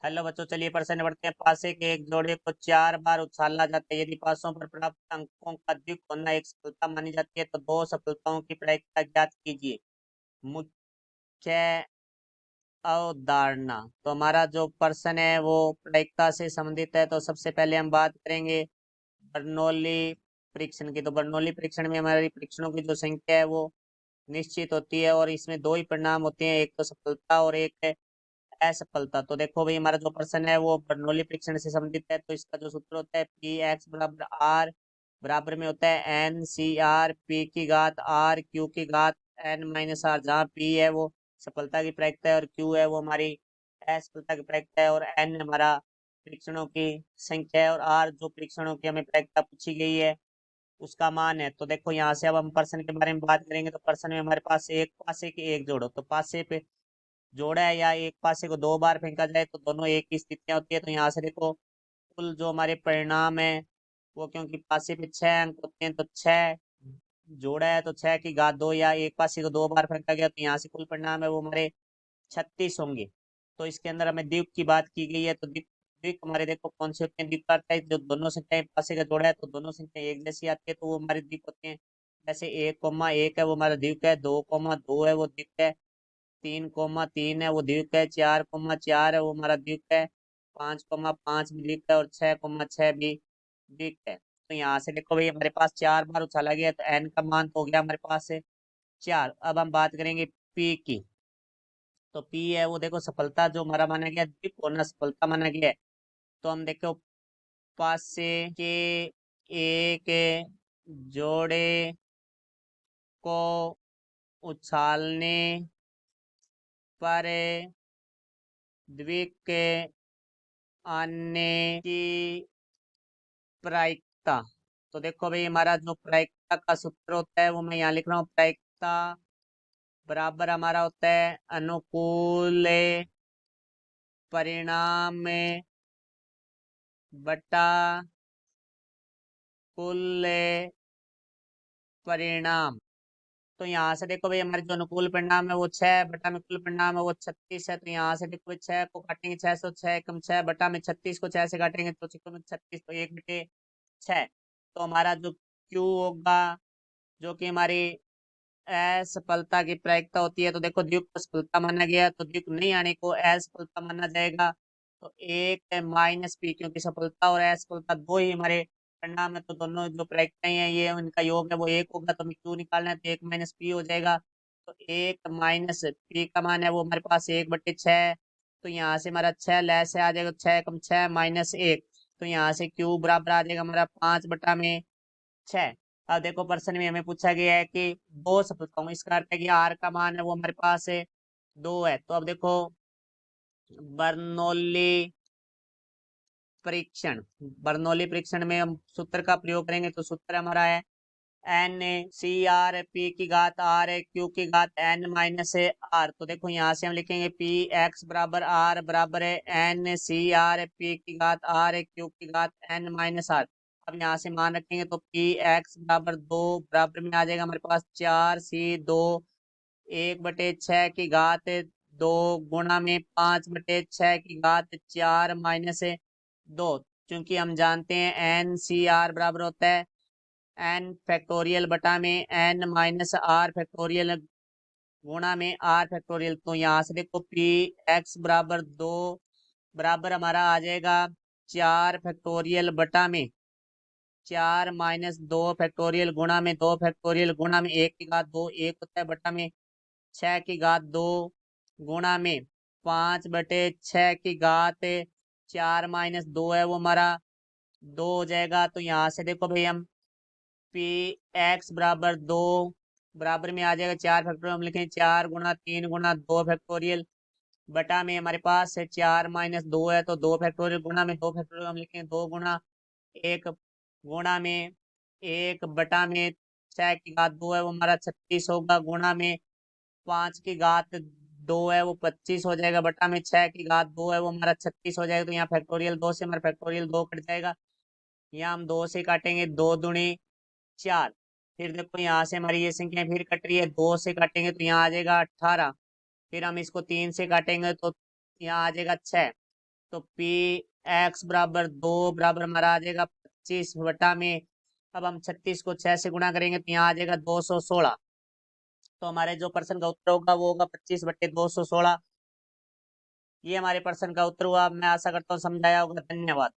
Hello बच्चों, चलिए प्रश्न बढ़ते हैं। पासे के एक जोड़े को 4 बार उछाला जाता है। यदि पासों पर प्राप्त अंकों का द्विगुण होना एक सफलता मानी जाती है तो दो सफलताओं की प्रायिकता ज्ञात कीजिए। मुख्य अवधारणा। तो हमारा जो प्रश्न है वो प्रायिकता से संबंधित है। तो सबसे पहले हम बात करेंगे बर्नौली परीक्षण की। तो बर्नौली परीक्षण में हमारी परीक्षणों की जो संख्या है वो निश्चित होती है और इसमें दो ही परिणाम होते हैं, एक तो सफलता और एक है असफलता। तो देखो भाई, हमारा जो प्रश्न है वो बर्नौली परीक्षण से संबंधित है। तो इसका जो सूत्र होता है पी एक्स बराबर आर बराबर में होता है एन सी आर पी की घात आर क्यू की घात एन माइनस आर, जहाँ पी है वो सफलता की प्रायिकता है और क्यू है वो हमारी असफलता की प्रायिकता है और एन हमारा परीक्षणों की संख्या है और आर जो परीक्षणों की हमें प्रायिकता पूछी गई है उसका मान है। तो देखो यहाँ से अब हम प्रश्न के बारे में बात करेंगे। तो प्रश्न में हमारे पास एक पासे के एक जोड़ो, तो पासे पे जोड़ा है या एक पासे को 2 बार फेंका जाए तो दोनों एक ही स्थितियां होती है। तो यहाँ से देखो कुल जो हमारे परिणाम है वो, क्योंकि पासे पे 6 अंक होते हैं तो 6 जोड़ा है तो 6 की घात 2 या एक पासे को 2 बार फेंका गया तो यहाँ से कुल परिणाम है वो हमारे 36 होंगे। तो इसके अंदर हमें द्वीप की बात की गई है। तो द्वीप द्वीप हमारे देखो कौन से होते हैं, द्वीप का अर्थ है जो दोनों संख्याएं पासे का जोड़ा है तो दोनों संख्या एक जैसी आती है तो वो हमारे द्वीप होते हैं। जैसे 1,1 है वो हमारा द्वीप है, 2,2 है वो द्वीप है, 3,3 है वो द्वीप है, 4,4 है वो हमारा द्वीप है, 5,5 भी द्वीप है और 6,6 भी द्वीप है। तो यहाँ से देखो भाई हमारे पास 4 बार उछाला गया तो एन का मान तो हो गया हमारे पास है 4। अब हम बात करेंगे पी की। तो पी है वो देखो सफलता जो हमारा माना गया, द्वीप होना सफलता माना गया है। तो हम देखो पास से के एक जोड़े को उछालने पर द्वीप के आने की प्रायिकता। तो देखो भाई हमारा जो प्रायिकता का सूत्र होता है वो मैं यहाँ लिख रहा हूँ। प्रायिकता बराबर हमारा होता है अनुकूल परिणाम बटा कुल परिणाम। तो यहाँ से देखो भाई हमारे जो अनुकूल परिणाम है वो 6 बटा में कुल परिणाम है वो 36 है। तो यहाँ से देखो भाई 6 को काटेंगे 6 से, 6 कम 6 बटा में 36 को 6 से काटेंगे तो 36, तो 1/6। तो हमारा जो क्यू होगा जो कि हमारी असफलता की प्रायिकता होती है। तो देखो द्वीप को सफलता माना गया तो द्वीप नहीं आने को असफलता माना जाएगा। तो 1 - पी, क्योंकि सफलता और असफलता दो ही हमारे परिणाम है तो दोनों जो प्रायिकताएं हैं ये उनका योग है वो 1 होगा। तो हमें क्यू निकालना है तो 1 - पी हो जाएगा। तो 1 - पी का मान है वो हमारे पास 1/6। तो यहाँ से हमारा 6 लैस है आ जाएगा, 6 कम 6 - 1। तो यहाँ से क्यू बराबर आ जाएगा हमारा 5/6। अब देखो प्रश्न में हमें पूछा गया है कि दो सफलताओं, इसका अर्थ है कि आर का मान है वो हमारे पास है 2 है। तो अब देखो बर्नौली परीक्षण, बर्नौली परीक्षण में हम सूत्र का प्रयोग करेंगे। तो सूत्र हमारा है एन सी आर पी की घात आर क्यू की घात एन माइनस आर। तो देखो यहाँ से हम लिखेंगे पी एक्स बराबर आर बराबर है एन सी आर पी की घात आर क्यू की घात एन माइनस आर। अब यहाँ से मान रखेंगे तो पी एक्स बराबर 2 बराबर में आ जाएगा हमारे पास 4C2 1/6 की घात 2 गुणा में 5/6 की घात 4 माइनस 2। क्योंकि हम जानते हैं एन सी आर बराबर होता है एन फैक्टोरियल बटा में एन माइनस आर फैक्टोरियल गुणा में आर फैक्टोरियल। तो यहाँ से देखो पी एक्स बराबर 2 बराबर हमारा आ जाएगा 4 फैक्टोरियल बटा में 4 - 2 फैक्टोरियल गुणा में 2 फैक्टोरियल गुणा में 1 की घात 2 1 होता है बटा में 6 की घात 2 गुणा में 5/6 की घात 4 - 2 है वो हमारा 2 हो जाएगा। तो यहाँ से देखो भाई हम पी एक्स बराबर 2 बराबर में आ जाएगा 4 फैक्टोरियल, हम लिखें 4 × 3 × 2 फैक्टोरियल बटा में हमारे पास है 4 - 2 है तो 2 फैक्टोरियल गुणा में 2 फैक्टोरियल हम लिखें 2 गुणा 1 गुणा में 1/6 की घात 2 है वो हमारा 36 होगा गुणा में 5 की घात 2 है वो 25 हो जाएगा बटा में 6 की घात 2 है वो हमारा 36 हो जाएगा। तो यहाँ फैक्टोरियल 2 से हमारा फैक्टोरियल 2 कट जाएगा। यहाँ हम 2 से काटेंगे 2 दूनी 4। फिर देखो यहाँ से हमारी ये संख्या फिर कट रही है, 2 से काटेंगे तो यहाँ आ जाएगा 18। फिर हम इसको 3 से काटेंगे तो यहाँ आ जाएगा 6। तो पी एक्स बराबर 2 बराबर हमारा आ जाएगा 25 में। अब हम 36 को 6 से गुणा करेंगे तो यहाँ आ जाएगा 216। तो हमारे जो प्रश्न का उत्तर होगा वो होगा 25/216। ये हमारे प्रश्न का उत्तर हुआ। मैं आशा करता हूँ समझाया होगा। धन्यवाद।